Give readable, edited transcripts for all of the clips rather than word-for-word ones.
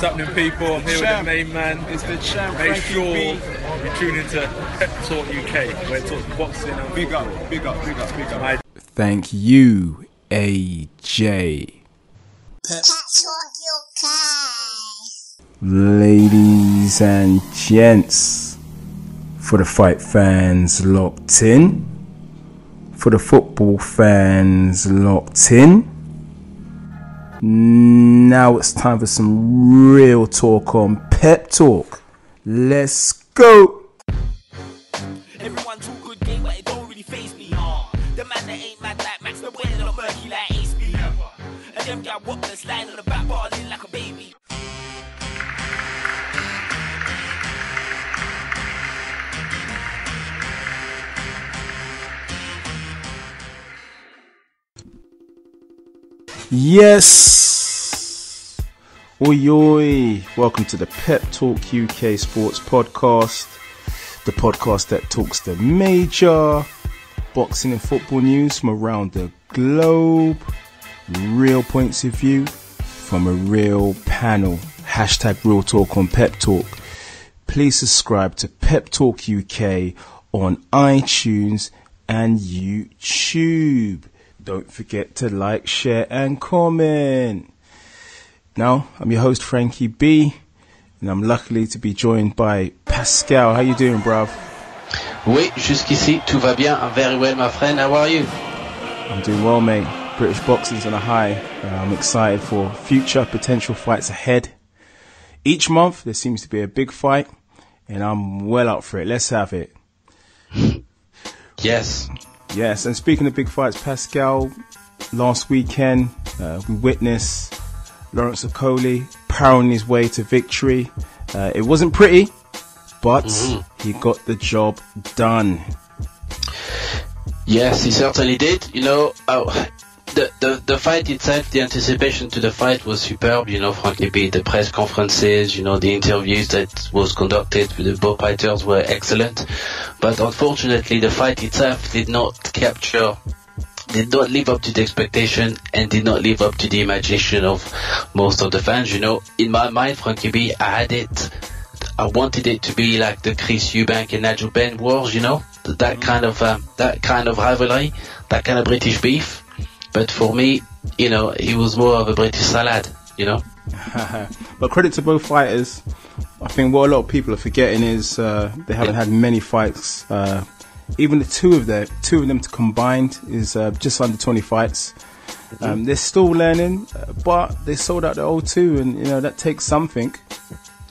What's happening, people? I'm here with the main man. It's the champ. Make sure you tune into Pep Talk UK, where it talks boxing and big up. Thank you, AJ. Pep Talk UK. Ladies and gents, for the fight fans locked in, for the football fans locked in, now it's time for some real talk on Pep Talk. Let's go. Everyone talk good game, but it don't really faze me. The man that ain't mad like Max, the boy not murky like Ace B. And them gal walk the slide on the back balling like a baby. Yes. Oi, oi. Welcome to the Pep Talk UK Sports Podcast, the podcast that talks the major boxing and football news from around the globe, real points of view from a real panel. Hashtag real talk on Pep Talk. Please subscribe to Pep Talk UK on iTunes and YouTube. Don't forget to like, share and comment. Now, I'm your host Frankie B, and I'm lucky to be joined by Pascal. How you doing, bruv? Oui, jusqu'ici, tout va bien. I'm very well, my friend. How are you? I'm doing well, mate. British boxing's on a high. I'm excited for future potential fights ahead. Each month, there seems to be a big fight, and I'm well up for it. Let's have it. Yes. Yes, and speaking of big fights, Pascal, last weekend we witnessed Lawrence Okoli powering his way to victory. It wasn't pretty, but he got the job done. Yes, he certainly did. You know, the fight itself, the anticipation to the fight was superb. You know, frankly, the press conferences, you know, the interviews that was conducted with the both fighters were excellent. But unfortunately, the fight itself did not live up to the expectation and did not live up to the imagination of most of the fans. You know, in my mind, Frankie B, I wanted it to be like the Chris Eubank and Nigel Benn wars, you know, that kind of rivalry, that kind of British beef. But for me, you know, he was more of a British salad, you know. But credit to both fighters. I think what a lot of people are forgetting is they haven't had many fights. Even the two of them combined is just under 20 fights. They're still learning, but they sold out the O2, and you know that takes something.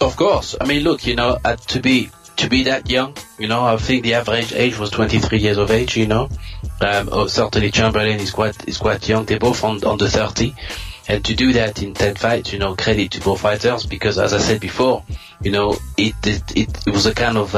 Of course. I mean, look, you know, to be that young, you know, I think the average age was 23 years of age, you know. Certainly Chamberlain is quite young. They're both under 30. And to do that in 10 fights, you know, credit to both fighters, because as I said before, you know, it was a kind of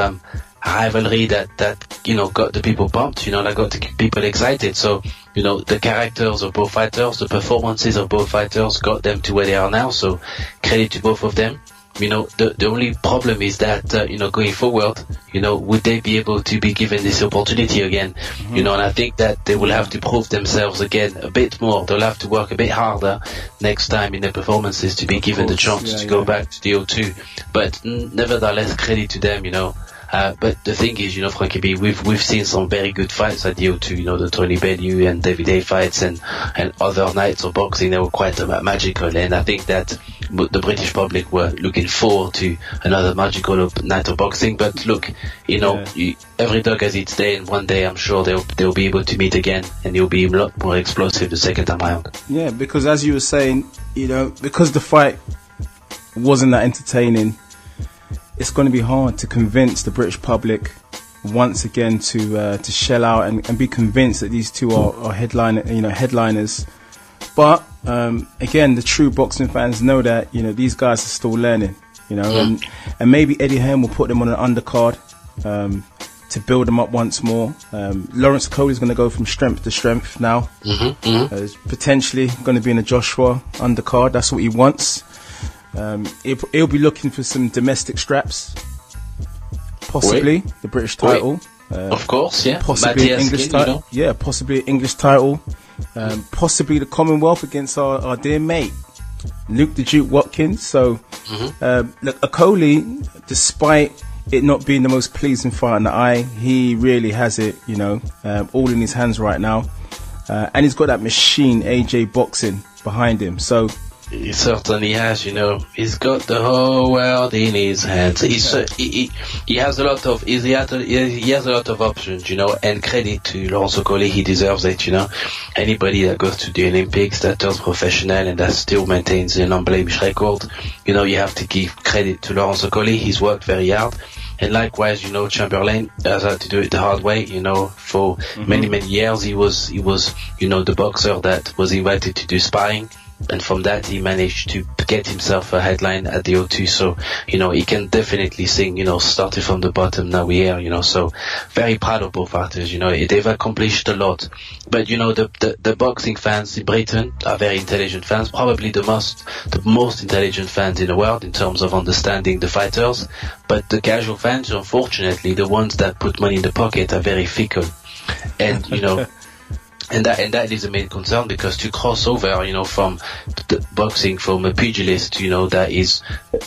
rivalry that you know got the people pumped, you know, that got the people excited. So, you know, the characters of both fighters, the performances of both fighters got them to where they are now. So credit to both of them. You know, the only problem is that, you know, going forward, you know, would they be able to be given this opportunity again? You know, and I think that they will have to prove themselves again a bit more. They'll have to work a bit harder next time in their performances to be given the chance to go back to the O2. But nevertheless, credit to them, you know. But the thing is, you know, Frankie B, we've seen some very good fights at the O2, you know, the Tony Bellew and David A fights and other nights of boxing. They were quite magical, and I think that the British public were looking forward to another magical night of boxing. But look, you know, every dog has its day, and one day I'm sure they'll be able to meet again, and it'll be a lot more explosive the second time around. Yeah, because as you were saying, you know, because the fight wasn't that entertaining, it's going to be hard to convince the British public once again to shell out and be convinced that these two are headliners. But again, the true boxing fans know that, you know, these guys are still learning, you know, and maybe Eddie Hearn will put them on an undercard to build them up once more. Lawrence Okoli is going to go from strength to strength now. Potentially going to be in a Joshua undercard. That's what he wants. He'll be looking for some domestic straps, possibly the British title. Of course, yeah. Possibly an English title. Yeah, possibly an English title. Possibly the Commonwealth against our dear mate Luke the Duke Watkins. So Look, Okoli, despite it not being the most pleasing fight in the eye, he really has it, you know, all in his hands right now. And he's got that machine, AJ Boxing, behind him. So he certainly has, you know. He's got the whole world in his hands. He has a lot of he has a lot of options, you know. And credit to Laurence Okoli, he deserves it, you know. Anybody that goes to the Olympics, that turns professional, and that still maintains an unblemished record, you know, you have to give credit to Laurence Okoli. He's worked very hard. And likewise, you know, Chamberlain has had to do it the hard way, you know, for many years. He was, you know, the boxer that was invited to do sparring. And from that, he managed to get himself a headline at the O2. So, you know, he can definitely sing, you know, started from the bottom, now we're here, you know. So, very proud of both fighters, you know. They've accomplished a lot. But, you know, the boxing fans in Britain are very intelligent fans, probably the most intelligent fans in the world in terms of understanding the fighters. But the casual fans, unfortunately, the ones that put money in the pocket are very fickle. And, you know, And that is the main concern, because to cross over, you know, from the boxing from a pugilist, you know, that is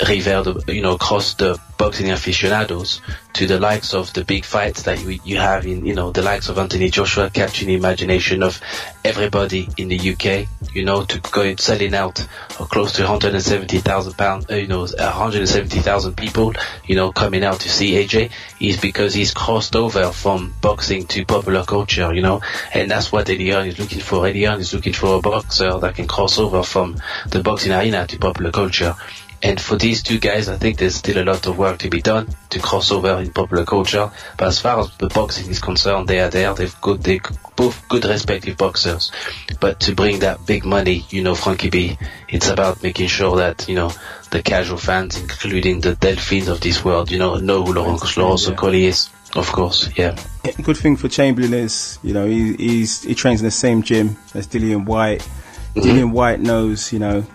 revered, you know, across the boxing aficionados to the likes of the big fights that you have in, you know, the likes of Anthony Joshua catching the imagination of everybody in the UK, you know, to go selling out close to 170,000 pounds, you know, 170,000 people, you know, coming out to see AJ, is because he's crossed over from boxing to popular culture, you know, and that's what Eddie Hearn is looking for. Eddie Hearn is looking for a boxer that can cross over from the boxing arena to popular culture. And for these two guys, I think there's still a lot of work to be done to cross over in popular culture. But as far as the boxing is concerned, they are there. They're both good respective boxers. But to bring that big money, you know, Frankie B, it's about making sure that, you know, the casual fans, including the Delphines of this world, you know who Laurence Okoli is. Of course, yeah. Good thing for Chamberlain is, you know, he trains in the same gym as Dillian Whyte. Dillian Whyte knows, you know,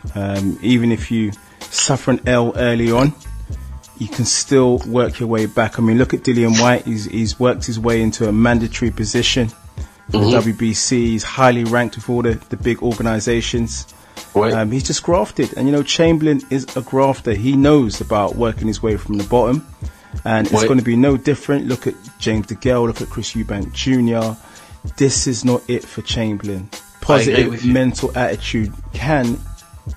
even if you suffer an L early on, you can still work your way back. I mean, look at Dillian Whyte. He's worked his way into a mandatory position for the WBC. He's highly ranked with all the big organizations. He's just grafted. And, you know, Chamberlain is a grafter. He knows about working his way from the bottom. And it's going to be no different. Look at James DeGale. Look at Chris Eubank Jr. This is not it for Chamberlain. Positive mental attitude can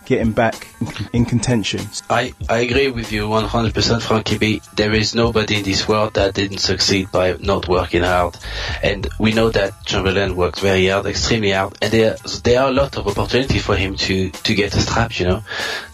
get him back in contention. I agree with you 100%, Frankie B. There is nobody in this world that didn't succeed by not working hard. And we know that Chamberlain worked very hard, extremely hard. And there are a lot of opportunity for him to get a strap, you know.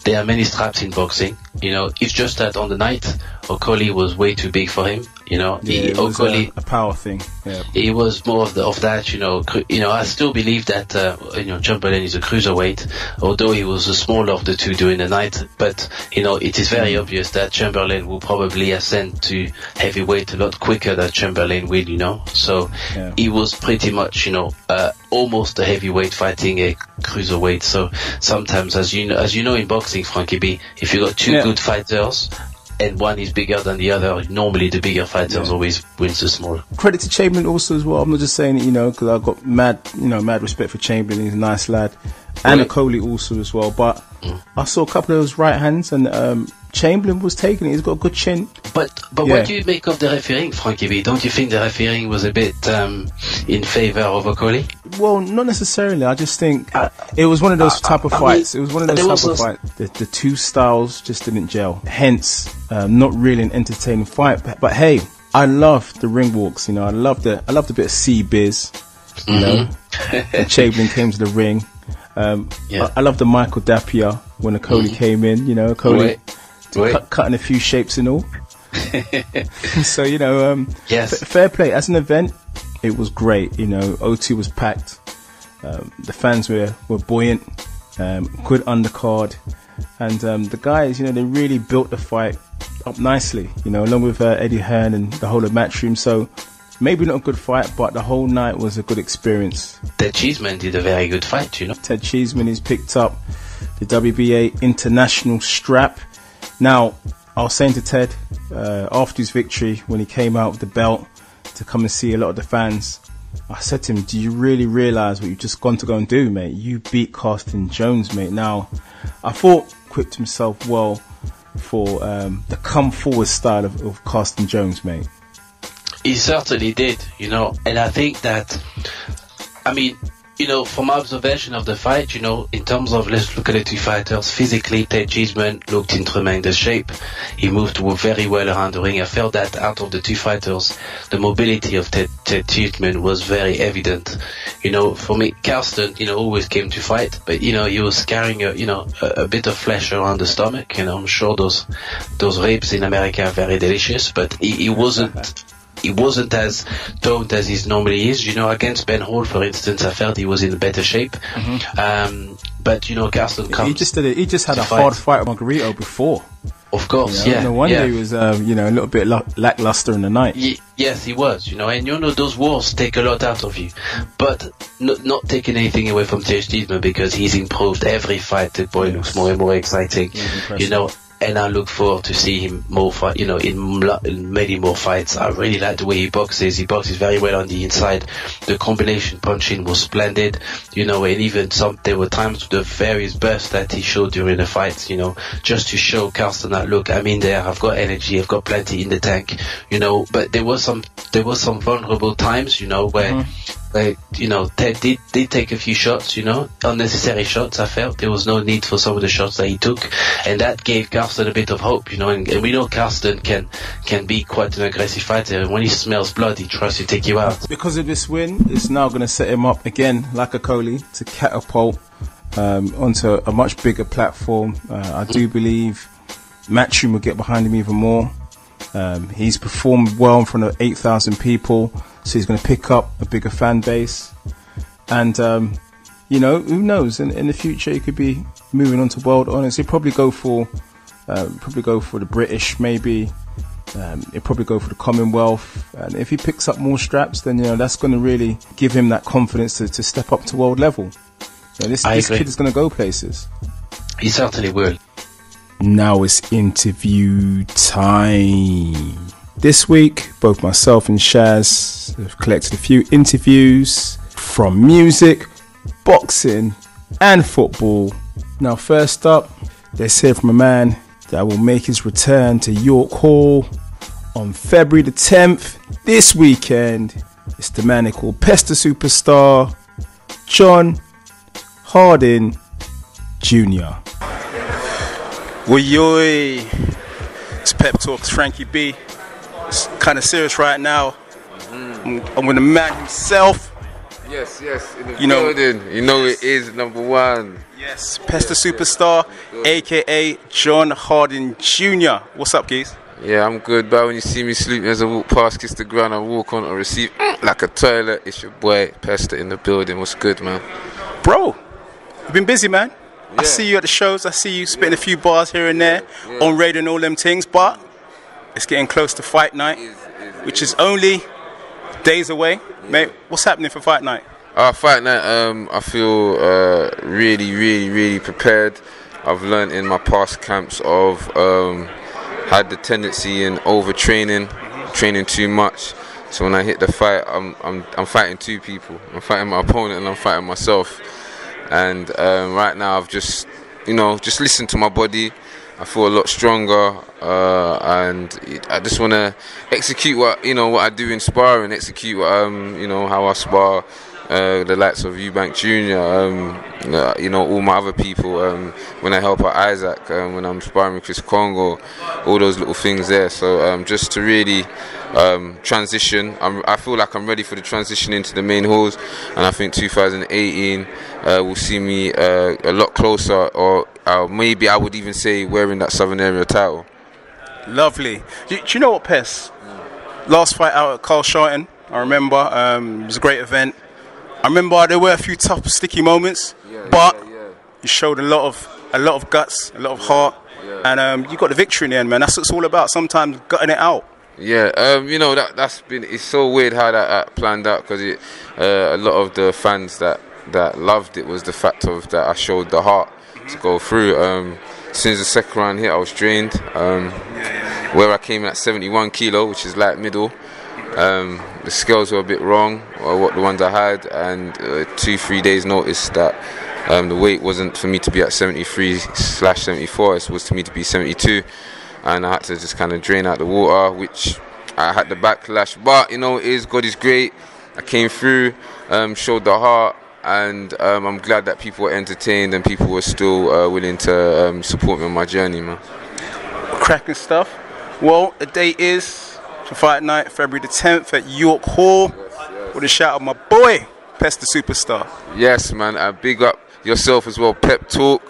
There are many straps in boxing. You know, it's just that on the night, Okoli was way too big for him. You know, it was a power thing. Yeah. He was more of that. You know, I still believe that you know, Chamberlain is a cruiserweight, although he was the smaller of the two during the night. But you know, it is very obvious that Chamberlain will probably ascend to heavyweight a lot quicker than Chamberlain will. You know, so he was pretty much, you know, almost a heavyweight fighting a cruiserweight. So sometimes, as you know, in boxing, Frankie B, if you got two good fighters and one is bigger than the other, normally the bigger fighters always wins the smaller. Credit to Chamberlain also as well. I'm not just saying it, you know, because I've got mad respect for Chamberlain. He's a nice lad. And Okoli also as well. But I saw a couple of those right hands, and Chamberlain was taking it. He's got a good chin. But what do you make of the refereeing, Frankie B? Don't you think the refereeing was a bit in favour of Okoli? Well, not necessarily. I just think it was one of those type of fights. It was one of those type of fights. The two styles just didn't gel. Hence, not really an entertaining fight. But hey, I love the ring walks. You know, I loved a bit of C-biz. You know, when Chamberlain came to the ring. I love the Michael Dapier when Okoli came in. You know, Okoli cutting a few shapes and all. So, you know, fair play. As an event, it was great. You know, O2 was packed. The fans were buoyant. Good undercard. And the guys, you know, they really built the fight up nicely, you know, along with Eddie Hearn and the whole of Matchroom. So maybe not a good fight, but the whole night was a good experience. Ted Cheeseman did a very good fight, you know. Ted Cheeseman has picked up the WBA international strap. Now, I was saying to Ted, after his victory, when he came out with the belt to come and see a lot of the fans, I said to him, do you really realise what you've just gone to go and do, mate? You beat Carsten Jones, mate. Now, I thought quick to myself, well, for the come forward style of Carsten Jones, mate. He certainly did, you know, and I think that, I mean, you know, from my observation of the fight, you know, in terms of, let's look at the two fighters, physically, Ted Cheeseman looked in tremendous shape. He moved very well around the ring. I felt that out of the two fighters, the mobility of Ted Cheeseman was very evident. You know, for me, Carsten, you know, always came to fight, but, you know, he was carrying a bit of flesh around the stomach. You know, I'm sure those ribs in America are very delicious, but he wasn't as toned as he normally is. You know, against Ben Hall, for instance, I felt he was in better shape. But, you know, Carsten comes. He just had a hard fight with Margarito before. Of course, you know, yeah. No wonder he was, you know, a little bit lackluster in the night. Yes, he was, you know, and you know, those wars take a lot out of you. But not taking anything away from Ted Cheeseman, because he's improved every fight. The boy looks more and more exciting, you know. And I look forward to see him more fight, you know, in many more fights. I really like the way he boxes. He boxes very well on the inside. The combination punching was splendid, you know, and even there were times with the various bursts that he showed during the fights, you know, just to show Carsten that, look, I'm in there, I've got energy, I've got plenty in the tank, you know. But there was some vulnerable times, you know, where you know, Ted did take a few shots, you know, unnecessary shots. I felt there was no need for some of the shots that he took, and that gave Carsten a bit of hope, you know. And we know Carsten can be quite an aggressive fighter, and when he smells blood, he tries to take you out. Because of this win, it's now going to set him up again, like a Coley, to catapult onto a much bigger platform. I do believe Matchroom will get behind him even more. He's performed well in front of 8,000 people, so he's going to pick up a bigger fan base. And, you know, who knows? In the future, he could be moving on to world honors. He'll probably go for the British, maybe. He'll probably go for the Commonwealth. And if he picks up more straps, then, you know, that's going to really give him that confidence to step up to world level. You know, this kid is going to go places. He certainly will. Now it's interview time. This week, both myself and Shaz have collected a few interviews from music, boxing, and football. Now, first up, let's hear from a man that will make his return to York Hall on February the 10th, this weekend. It's the man they call Pester Superstar, John Hardin Jr. Oi, it's Pep Talk, it's Frankie B. It's kind of serious right now. I'm with the man himself. Yes, in the building. You know it is number one. Yes, Pester Superstar, aka John Hardin Jr. What's up, guys? Yeah, I'm good, but when you see me sleeping as I walk past, kiss the ground, I walk on and receive like a toilet. It's your boy Pester in the building. What's good, man? Bro, you've been busy, man. Yeah. I see you at the shows, I see you spitting a few bars here and there on radio and all them things, but it's getting close to fight night, which is only days away. Mate, what's happening for fight night? Fight night, I feel really prepared. I've learned in my past camps of had the tendency in overtraining, training too much. So when I hit the fight, I'm fighting two people. I'm fighting my opponent and I'm fighting myself. And right now I've just listened to my body. I feel a lot stronger, and I just want to execute what I do in sparring, execute what, how I spar the likes of Eubank Jr., all my other people, when I help out Isaac, when I'm sparring with Chris Congo, all those little things there. So just to really transition, I feel like I'm ready for the transition into the main halls, and I think 2018 will see me a lot closer, or maybe I would even say wearing that Southern Area title. Lovely. Do you know what, Pes? Last fight out at Carl Sharton, I remember, it was a great event. I remember there were a few tough, sticky moments, but you showed a lot of guts, a lot of heart, and you got the victory in the end, man. That's what it's all about. Sometimes gutting it out. Yeah, it's so weird how that planned out, because a lot of the fans that loved it was the fact of that I showed the heart to go through. Since the second round here, I was drained. Where I came in at 71 kilo, which is light middle. The scales were a bit wrong, or what the ones I had, and 2-3 days notice that The weight wasn't for me to be at 73/74, it was to me to be 72, and I had to just kind of drain out the water, which I had the backlash, but you know, God is great. I came through, showed the heart, and I'm glad that people were entertained and people were still willing to support me on my journey, man. Cracking stuff. Well, the date is for Fight Night, February the 10th at York Hall. With a shout out my boy, Pest the Superstar. Yes, man. Big up yourself as well, Pep Talk.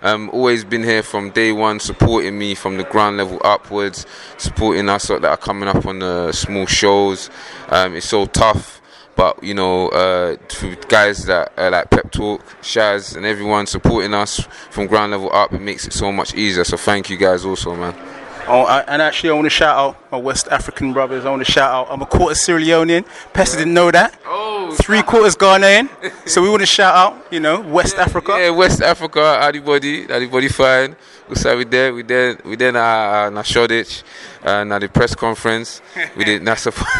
Always been here from day one, supporting me from the ground level upwards, supporting us that are coming up on the small shows. It's so tough, but you know, to guys that like Pep Talk, Shaz, and everyone supporting us from ground level up, it makes it so much easier. So thank you guys also, man. Oh, and actually, I want to shout out my West African brothers. I want to shout out. I'm a quarter Sierra Leonean. Pester didn't know that. Oh, 3/4 Ghanaian. So we want to shout out, you know, West Africa. Yeah, West Africa. Everybody fine. We said we did na Shoreditch, na the press conference. We did na support.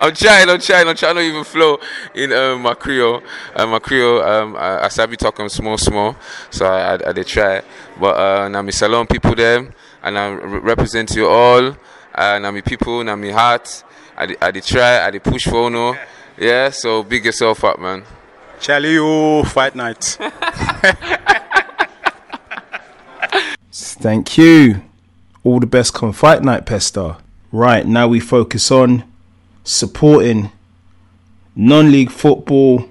I'm trying not even flow in my Creole. I sabi talk small, so I did try. But na me salon people them. And I represent you all, and I'm people, and I'm heart. I did try, I did push for no. Yeah, so big yourself up, man. Charlie, oh, Fight Night. Thank you. All the best come Fight Night, Pester. Right, now we focus on supporting non-league football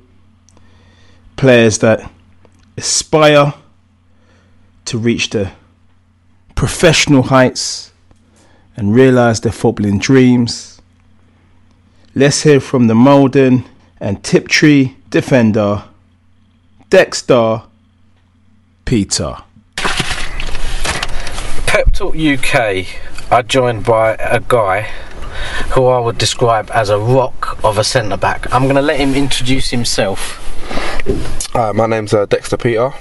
players that aspire to reach the professional heights and realise their footballing dreams. Let's hear from the Malden and Tiptree defender, Dexter Peter. Pep Talk UK are joined by a guy who I would describe as a rock of a centre-back. I'm going to let him introduce himself. My name's Dexter Peter,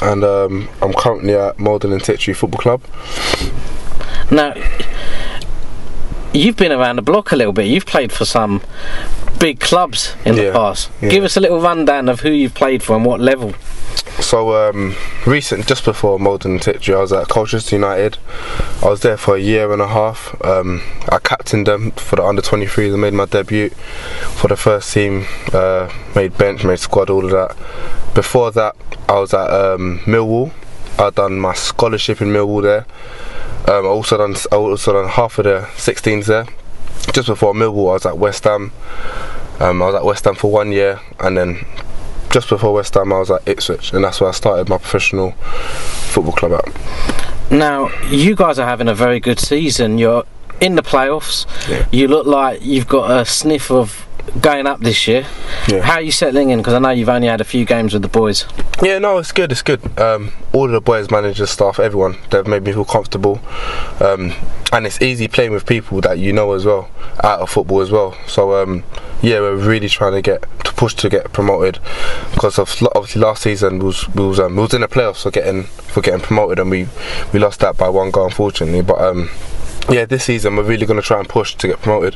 and I'm currently at Malden and Tiptree Football Club. Now, you've been around the block a little bit. You've played for some big clubs in the past. Yeah. Give us a little rundown of who you've played for and what level. So, just before Malden and Tiptree, I was at Colchester United. I was there for a year and a half. I captained them for the under-23s and made my debut for the first team. Made bench, made squad, all of that. Before that, I was at Millwall. I'd done my scholarship in Millwall there. I also done half of the 16s there. Just before Millwall, I was at West Ham. I was at West Ham for 1 year, and then just before West Ham I was at Ipswich, and that's where I started my professional football club at. Now, you guys are having a very good season. You're in the playoffs. Yeah. You look like you've got a sniff of going up this year. Yeah. How are you settling in? Because I know you've only had a few games with the boys. Yeah, no, it's good. All of the boys, managers, staff, everyone, they've made me feel comfortable. And it's easy playing with people that you know as well, out of football as well. So yeah, we're really trying to push to get promoted, because obviously last season we was in the playoffs for getting promoted, and we lost that by 1 goal, unfortunately. But yeah, this season we're really going to try and push to get promoted.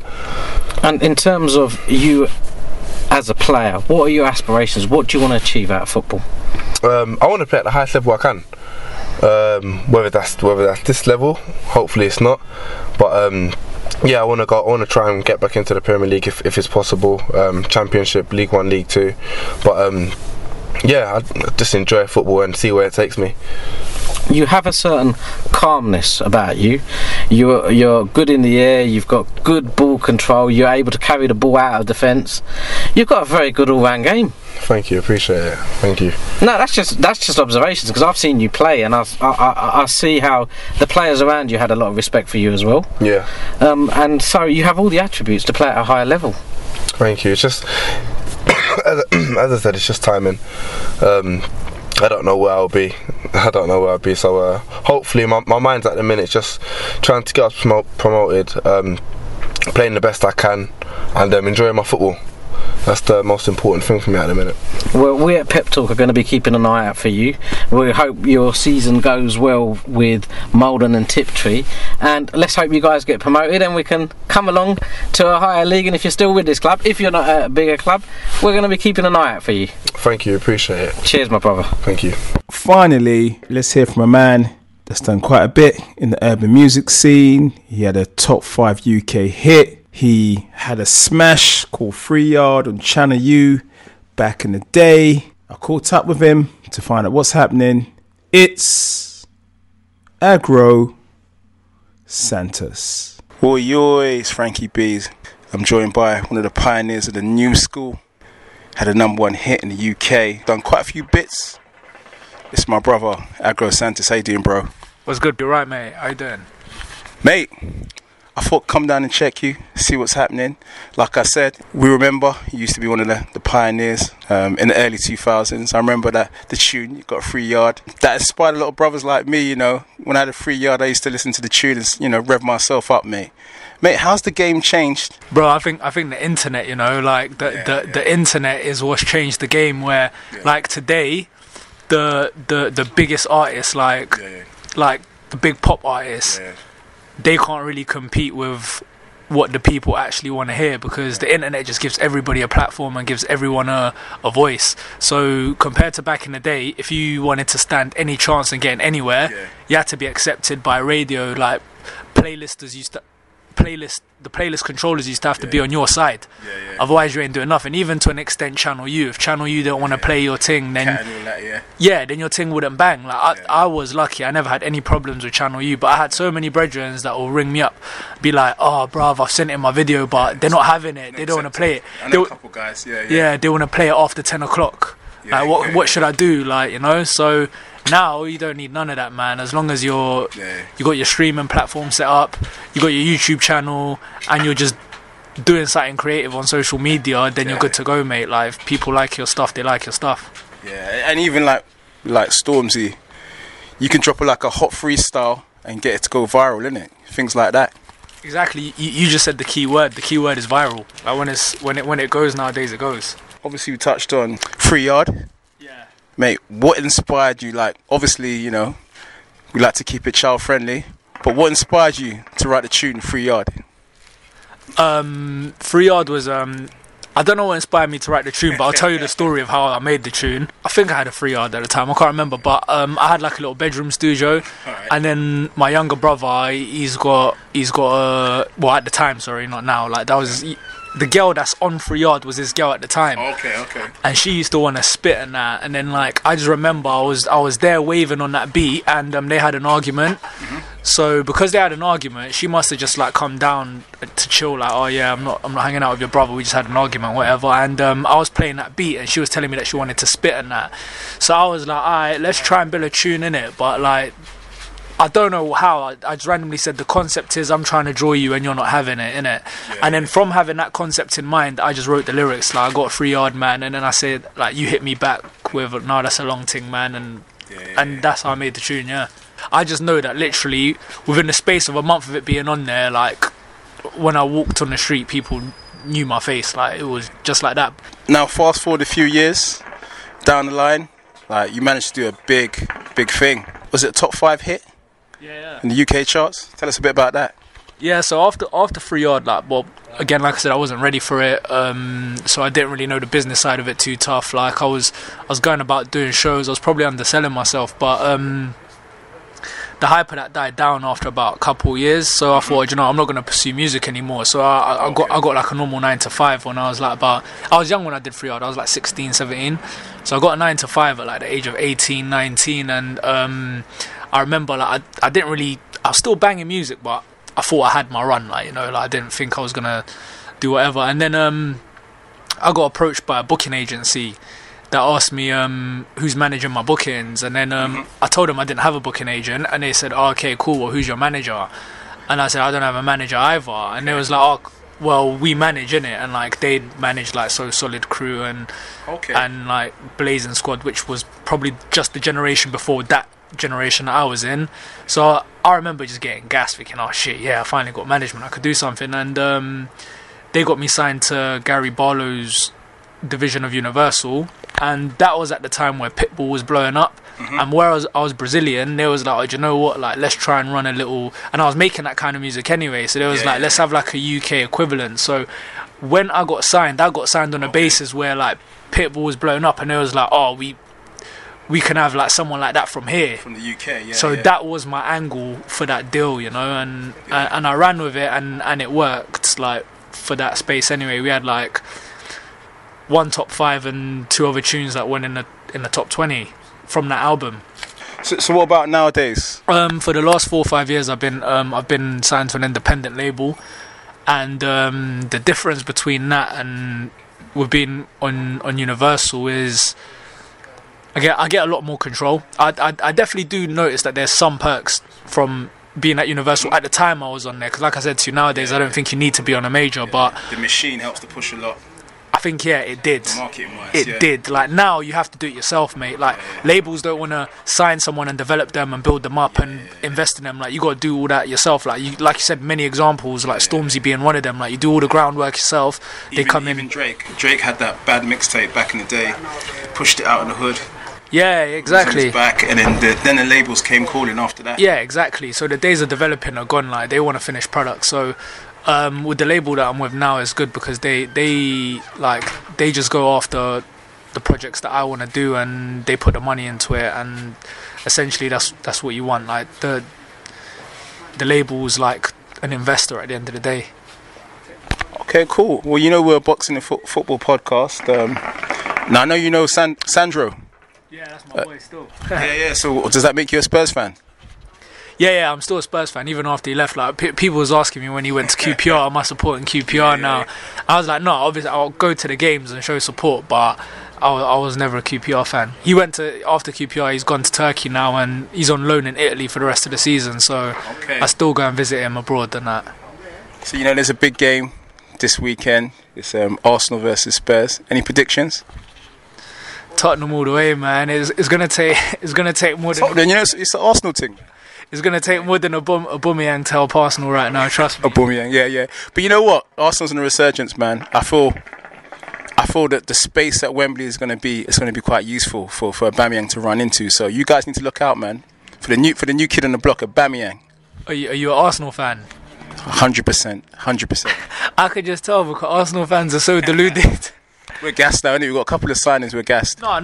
And in terms of you as a player, what are your aspirations? What do you want to achieve out of football? I want to play at the highest level I can. Whether that's this level, hopefully it's not. But yeah, I want to try and get back into the Premier League if it's possible. Championship, League 1, League 2. But yeah, I just enjoy football and see where it takes me. You have a certain calmness about you. You're good in the air. You've got good ball control. You're able to carry the ball out of defence. You've got a very good all-round game. Thank you, appreciate it. Thank you. No, that's just observations, because I've seen you play, and I see how the players around you had a lot of respect for you as well. Yeah. And so you have all the attributes to play at a higher level. Thank you. It's just as I said, it's just timing. I don't know where I'll be. So hopefully my mind's at the minute just trying to get us promoted, playing the best I can, and enjoying my football. That's the most important thing for me at the minute. Well, we at Pep Talk are going to be keeping an eye out for you. We hope your season goes well with Malden and Tiptree, and let's hope you guys get promoted and we can come along to a higher league. And if you're still with this club, if you're not at a bigger club, we're going to be keeping an eye out for you. Thank you, appreciate it. Cheers, my brother. Thank you. Finally, let's hear from a man that's done quite a bit in the urban music scene. He had a top 5 UK hit. He had a smash called 3 Yard on Channel U back in the day. I caught up with him to find out what's happening. It's Aggro Santos. Oi, oi, it's Frankie B's. I'm joined by one of the pioneers of the new school. Had a #1 hit in the UK. Done quite a few bits. It's my brother, Aggro Santos. How you doing, bro? What's good? You right, mate? How you doing? Mate, I thought come down and check you, see what's happening. Like I said, we remember you used to be one of the pioneers in the early 2000s. I remember that the tune, you got 3 Yard. That inspired a lot of brothers like me, you know. When I had a 3 Yard, I used to listen to the tune and, you know, rev myself up, mate. Mate, how's the game changed? Bro, I think the internet, you know, like the internet is what's changed the game. Where like today, the biggest artists, like the big pop artists, they can't really compete with what the people actually want to hear, because the internet just gives everybody a platform and gives everyone a voice. So compared to back in the day, if you wanted to stand any chance and get anywhere, you had to be accepted by radio. Like the playlist controllers used to have to be on your side. Otherwise you ain't doing nothing. Even to an extent, Channel U, if Channel U don't want to play your thing, then then your thing wouldn't bang. Like I was lucky, I never had any problems with Channel U, but I had so many brethren that will ring me up, be like, oh bruv, I've sent in my video but they're not having it, they don't want to play it. I know a couple guys, they want to play it after 10 o'clock. Like what should I do? Like, you know, so now you don't need none of that, man. As long as you got your streaming platform set up, you got your YouTube channel, and you're just doing something creative on social media, then you're good to go, mate. Like if people like your stuff, they like your stuff. Yeah, and even like Stormzy, you can drop like a hot freestyle and get it to go viral, innit? Things like that. Exactly. You just said the key word. The key word is viral. Like when it goes nowadays, it goes. Obviously, we touched on 3 Yard. Yeah. Mate, what inspired you? Like, obviously, you know, we like to keep it child friendly, but what inspired you to write the tune 3 Yard? 3 Yard was I don't know what inspired me to write the tune, but I'll tell you the story of how I made the tune. I think I had a 3 Yard at the time, I can't remember, but I had like a little bedroom studio, and then my younger brother, he's got well, at the time, sorry, not now, like that was the girl that's on 3 Yard was his girl at the time. Okay. And she used to want to spit and that, and then like I just remember I was there waving on that beat, and they had an argument. So because they had an argument, she must have just like come down to chill, like, oh yeah, I'm not hanging out with your brother, we just had an argument, whatever. And I was playing that beat and she was telling me that she wanted to spit and that. So I was like, alright, let's try and build a tune in it. But like, I don't know how, I just randomly said the concept is I'm trying to draw you and you're not having it, innit? And then from having that concept in mind, I just wrote the lyrics. Like I got 3 Yard, man, and then I said like, you hit me back with, no, that's a long thing, man, and that's how I made the tune. I just know that literally within the space of a month of it being on there, like when I walked on the street, people knew my face. Like it was just like that. Now fast forward a few years down the line, like you managed to do a big thing. Was it a top 5 hit? Yeah. In the UK charts? Tell us a bit about that. Yeah, so after 3 Yard, like, well, again, like I said, I wasn't ready for it, so I didn't really know the business side of it too tough. Like I was going about doing shows, I was probably underselling myself, but the hype of that died down after about a couple of years. So I thought, you know, I'm not going to pursue music anymore. So I got like a normal 9 to 5 when I was like I was young when I did 3 Yard. I was like 16, 17. So I got a 9 to 5 at like the age of 18, 19, and I remember like I was still banging music, but I thought I had my run, like, you know, like I didn't think I was gonna do whatever. And then I got approached by a booking agency that asked me who's managing my bookings, and then I told them I didn't have a booking agent, and they said, oh, okay, cool, well, who's your manager? And I said, I don't have a manager either. And they was like, oh, well, we manage, innit? And like they managed like So Solid Crew and like Blazing Squad, which was probably just the generation before that generation that I was in. So I remember just getting gassed, thinking, oh shit, yeah, I finally got management, I could do something. And they got me signed to Gary Barlow's division of Universal, and that was at the time where Pitbull was blowing up. And where I was Brazilian, they was like, oh, do you know what, like, let's try and run a little, and I was making that kind of music anyway, so they was like, let's have like a UK equivalent. So when I got signed on a basis where like Pitbull was blowing up, and it was like, oh, we can have like someone like that from here, from the UK. So that was my angle for that deal, you know, and I ran with it, and it worked. Like, for that space anyway, we had like one top 5 and 2 other tunes that went in the top 20 from that album. So what about nowadays? For the last 4 or 5 years, I've been signed to an independent label, and the difference between that and with being on Universal is I get a lot more control. I definitely do notice that there's some perks from being at Universal at the time I was on there, because like I said to you, nowadays I don't think you need to be on a major, but the machine helps to push a lot. I think it did. Marketing-wise, it did. Like, now you have to do it yourself, mate. Like, labels don't want to sign someone and develop them and build them up and invest in them. Like, you got to do all that yourself. Like you said, many examples, like Stormzy being one of them. Like, you do all the groundwork yourself. They come in. Even Drake had that bad mixtape back in the day, pushed it out in the hood. Yeah, exactly. Back, and then the labels came calling after that. Yeah, exactly. So the days of developing are gone. Like, they want to finish products. So with the label that I'm with now, it's good because they just go after the projects that I want to do, and they put the money into it, and essentially that's what you want. Like, the label's like an investor at the end of the day. Okay, cool. Well, you know, we're a boxing and football podcast. Now I know you know Sandro. Yeah, that's my boy still. Yeah. So does that make you a Spurs fan? Yeah, I'm still a Spurs fan, even after he left. Like, people was asking me when he went to QPR, am I supporting QPR now? I was like, no, obviously I'll go to the games and show support, but I was never a QPR fan. He went after QPR, he's gone to Turkey now, and he's on loan in Italy for the rest of the season, so I still go and visit him abroad and that. So, you know, there's a big game this weekend. It's Arsenal versus Spurs. Any predictions? Tottenham all the way, man. It's gonna take more than Tottenham, you know, it's the Arsenal thing. It's going to take more than a Aubameyang to help Arsenal right now, trust me. Aubameyang, yeah. But you know what? Arsenal's in a resurgence, man. I feel that the space at Wembley is going to be quite useful for Aubameyang to run into. So you guys need to look out, man. For the new kid on the block, Aubameyang. Are you an Arsenal fan? 100%. I could just tell because Arsenal fans are so deluded. We're gassed now, innit? We've got a couple of signings, we're gassed. No.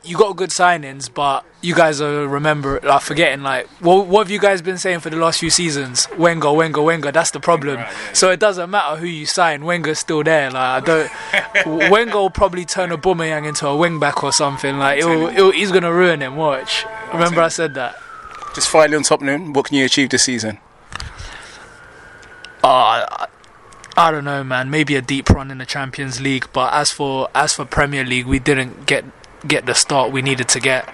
You got good signings, but you guys are forgetting, like, what have you guys been saying for the last few seasons? Wenger, that's the problem. Right, yeah. So it doesn't matter who you sign, Wenger's still there. Like, Wenger will probably turn Aubameyang into a wing-back or something. Like, he's going to ruin him, watch. Remember I said that. Just finally on Tottenham, what can you achieve this season? I don't know, man. Maybe a deep run in the Champions League, but as for Premier League, we didn't get the start we needed to get.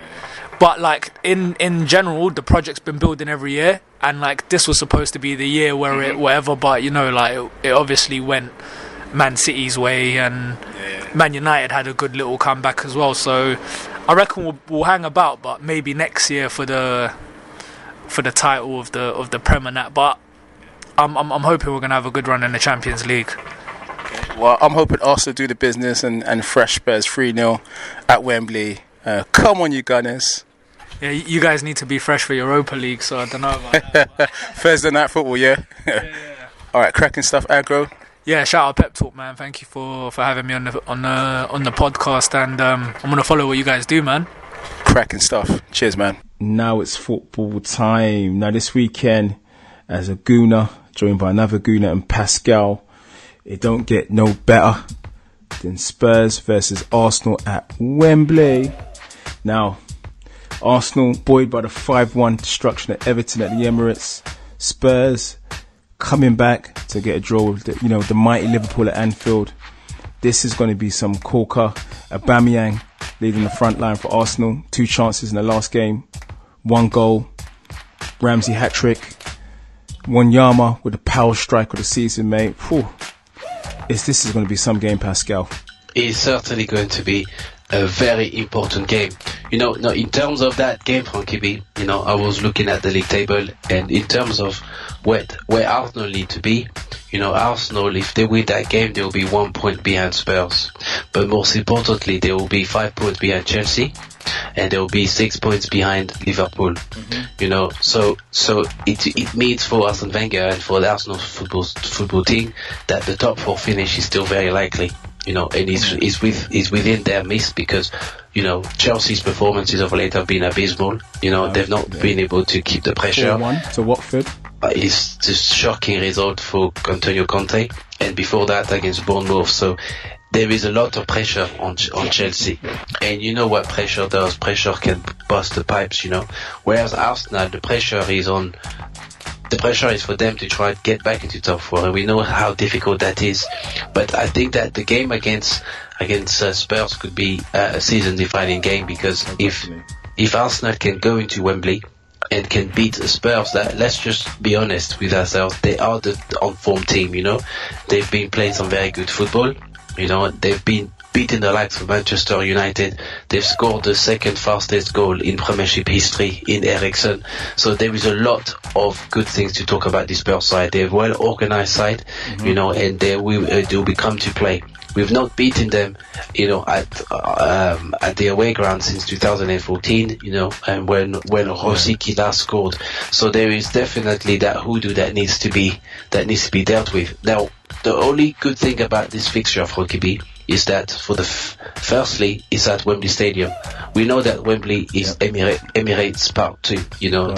But like in general, the project's been building every year, and like this was supposed to be the year where it whatever. But you know, like it obviously went Man City's way, and Man United had a good little comeback as well. So I reckon we'll hang about, but maybe next year for the title of the Prem and that. But I'm hoping we're going to have a good run in the Champions League. Well, I'm hoping Arsenal do the business and fresh Spurs 3-0 at Wembley. Come on, you Gunners. Yeah, you guys need to be fresh for Europa League, so I don't know about that. Thursday night football, yeah? All right, cracking stuff, Aggro. Yeah, shout out Pep Talk, man. Thank you for having me on the podcast, and I'm going to follow what you guys do, man. Cracking stuff. Cheers, man. Now it's football time. Now this weekend, as a Gooner, joined by another Gooner and Pascal, it don't get no better than Spurs versus Arsenal at Wembley. Now, Arsenal buoyed by the 5-1 destruction at Everton at the Emirates. Spurs coming back to get a draw with the mighty Liverpool at Anfield. This is going to be some corker. Aubameyang leading the front line for Arsenal. 2 chances in the last game. 1 goal. Ramsey hat-trick. Wanyama with the power strike of the season, mate. This is going to be some game, Pascal. It's certainly going to be. a very important game. You know, no, in terms of that game, Frankie B, you know, I was looking at the league table, and in terms of where Arsenal need to be, you know, Arsenal, if they win that game, they will be 1 point behind Spurs. But most importantly, they will be 5 points behind Chelsea, and they will be 6 points behind Liverpool. You know, so it means for Arsene Wenger and for the Arsenal football team that the top 4 finish is still very likely. You know, and it's within their miss, because, you know, Chelsea's performances of late have been abysmal. You know, they've not been able to keep the pressure. 4-1 to Watford. It's just shocking result for Antonio Conte, and before that against Bournemouth. So there is a lot of pressure on Chelsea, and you know what pressure does. Pressure can bust the pipes, you know. Whereas Arsenal, the pressure is for them to try to get back into top 4, and we know how difficult that is. But I think that the game against Spurs could be a season-defining game, because if Arsenal can go into Wembley and can beat Spurs, that, let's just be honest with ourselves, they are the on-form team, you know. They've been playing some very good football, you know. They've been beating the likes of Manchester United. They've scored the second fastest goal in Premiership history in Ericsson. So there is a lot of good things to talk about this Spurs side. They're a well-organized side, you know, and they will come to play. We've not beaten them, you know, at the away ground since 2014, you know, and when Rosicky last scored. So there is definitely that hoodoo that needs to be dealt with. Now, the only good thing about this fixture of Frankie B is that firstly, it's at Wembley Stadium. We know that Wembley is Emirates Part 2. You know,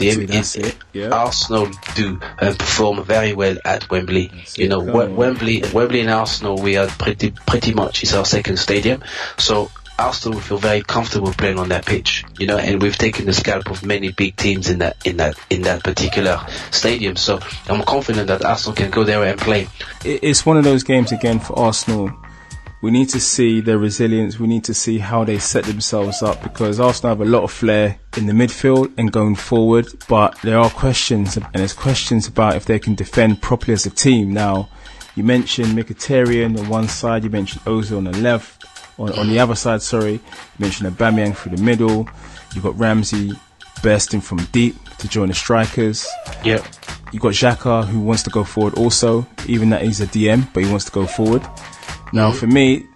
Arsenal do perform very well at Wembley. You know, Wembley and Arsenal, we are pretty much is our second stadium. So Arsenal will feel very comfortable playing on that pitch. You know, and we've taken the scalp of many big teams in that particular stadium. So I'm confident that Arsenal can go there and play. It's one of those games again for Arsenal. We need to see their resilience. We need to see how they set themselves up, because Arsenal have a lot of flair in the midfield and going forward, but there are questions, and there's questions about if they can defend properly as a team. Now, you mentioned Mkhitaryan on one side, you mentioned Ozil on the left, on the other side, sorry. You mentioned Aubameyang through the middle. You've got Ramsey bursting from deep to join the strikers. Yeah. You've got Xhaka, who wants to go forward also, even that he's a DM, but he wants to go forward. Now, for me,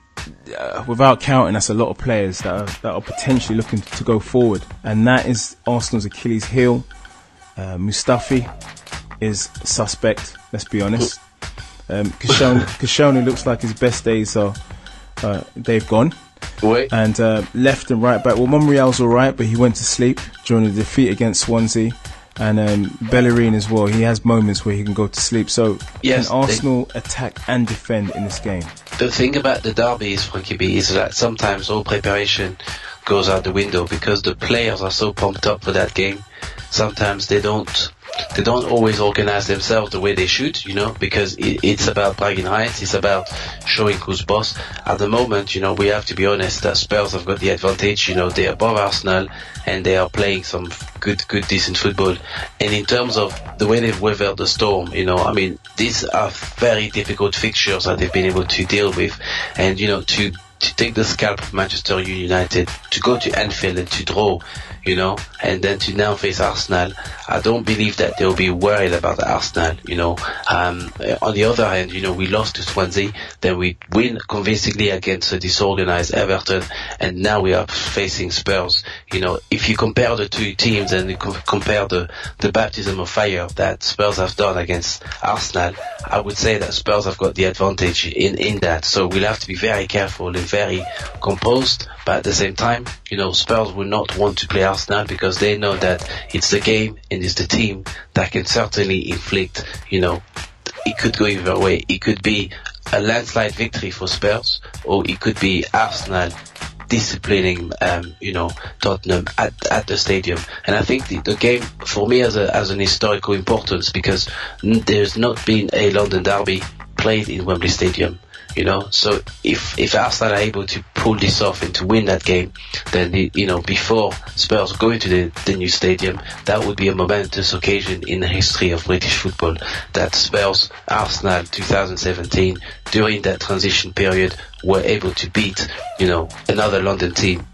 without counting, that's a lot of players that are potentially looking to go forward, and that is Arsenal's Achilles heel. Mustafi is suspect, let's be honest. Koscielny looks like his best days are they've gone. And left and right back, well, Monreal's alright, but he went to sleep during the defeat against Swansea. And Bellerin as well, he has moments where he can go to sleep. So can Arsenal attack and defend in this game? The thing about the derby is, Frankie B, is that sometimes all preparation goes out the window, because the players are so pumped up for that game. Sometimes they don't always organize themselves the way they should, you know, because it's about bragging rights, it's about showing who's boss. At the moment, you know, we have to be honest that Spurs have got the advantage, you know, they're above Arsenal and they are playing some good, decent football. And in terms of the way they've weathered the storm, you know, I mean, these are very difficult fixtures that they've been able to deal with. And, you know, to take the scalp of Manchester United, to go to Anfield and to draw, you know, and then to now face Arsenal, I don't believe that they'll be worried about Arsenal, you know. On the other hand, you know, we lost to Swansea, then we win convincingly against a disorganized Everton, and now we are facing Spurs. You know, if you compare the two teams and you compare the baptism of fire that Spurs have done against Arsenal, I would say that Spurs have got the advantage in that. So we'll have to be very careful and very composed, but at the same time, you know, Spurs will not want to play Arsenal, because they know that it's the game and it's the team that can certainly inflict, you know, it could go either way. It could be a landslide victory for Spurs, or it could be Arsenal disciplining, you know, Tottenham at the stadium. And I think the game, for me, has an historical importance, because there's not been a London derby played in Wembley Stadium. You know, so if Arsenal are able to pull this off and to win that game, then, you know, before Spurs go into the new stadium, that would be a momentous occasion in the history of British football, that Spurs, Arsenal 2017, during that transition period, were able to beat, another London team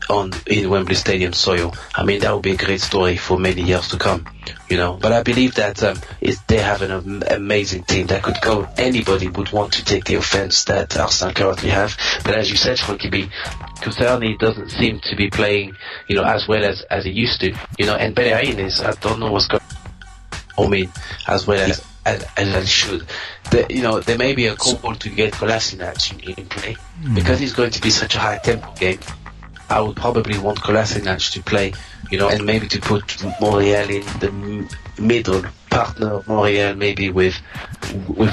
in Wembley Stadium soil. I mean, that would be a great story for many years to come, But I believe that they have an amazing team that could go. Anybody would want to take the offense that Arsenal currently have. But as you said, Frankie B, Koulibaly doesn't seem to be playing, as well as he used to, and Bellerin I don't know what's going on. I mean, as well as it should. There may be a call to get Kolasinac in play because it's going to be such a high tempo game. I would probably want Kolasinac to play, and maybe to put Moriel in the middle, partner of Moriel maybe with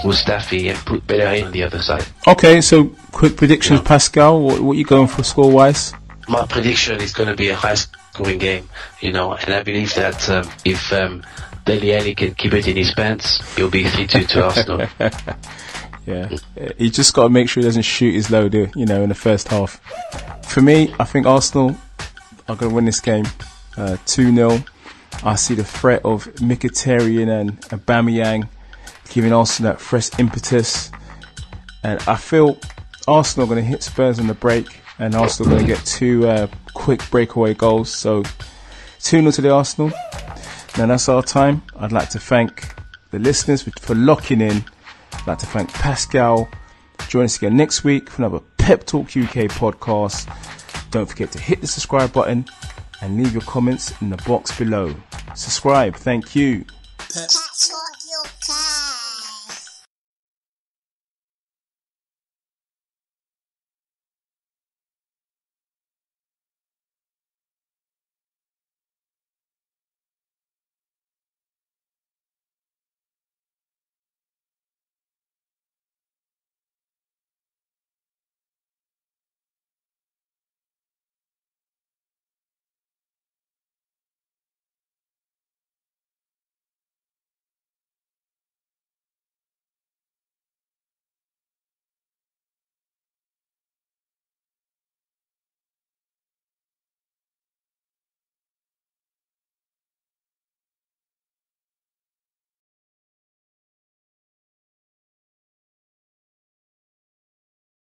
Mustafi, and put Bellerin on the other side. Okay, so quick predictions, Pascal. What are you going for score wise? My prediction is going to be a high scoring game, and I believe that if Dele Alli can keep it in his pants, he'll be 3-2 to Arsenal. Yeah, he just got to make sure he doesn't shoot his load, in the first half. For me, I think Arsenal are going to win this game 2-0. I see the threat of Mkhitaryan and Aubameyang giving Arsenal that fresh impetus. And I feel Arsenal are going to hit Spurs on the break, and Arsenal are going to get 2 quick breakaway goals. So 2-0 to the Arsenal. Now that's our time. I'd like to thank the listeners for locking in. I'd like to thank Pascal. Join us again next week for another Pep Talk UK podcast. Don't forget to hit the subscribe button and leave your comments in the box below. Subscribe. Thank you. Pep Talk UK.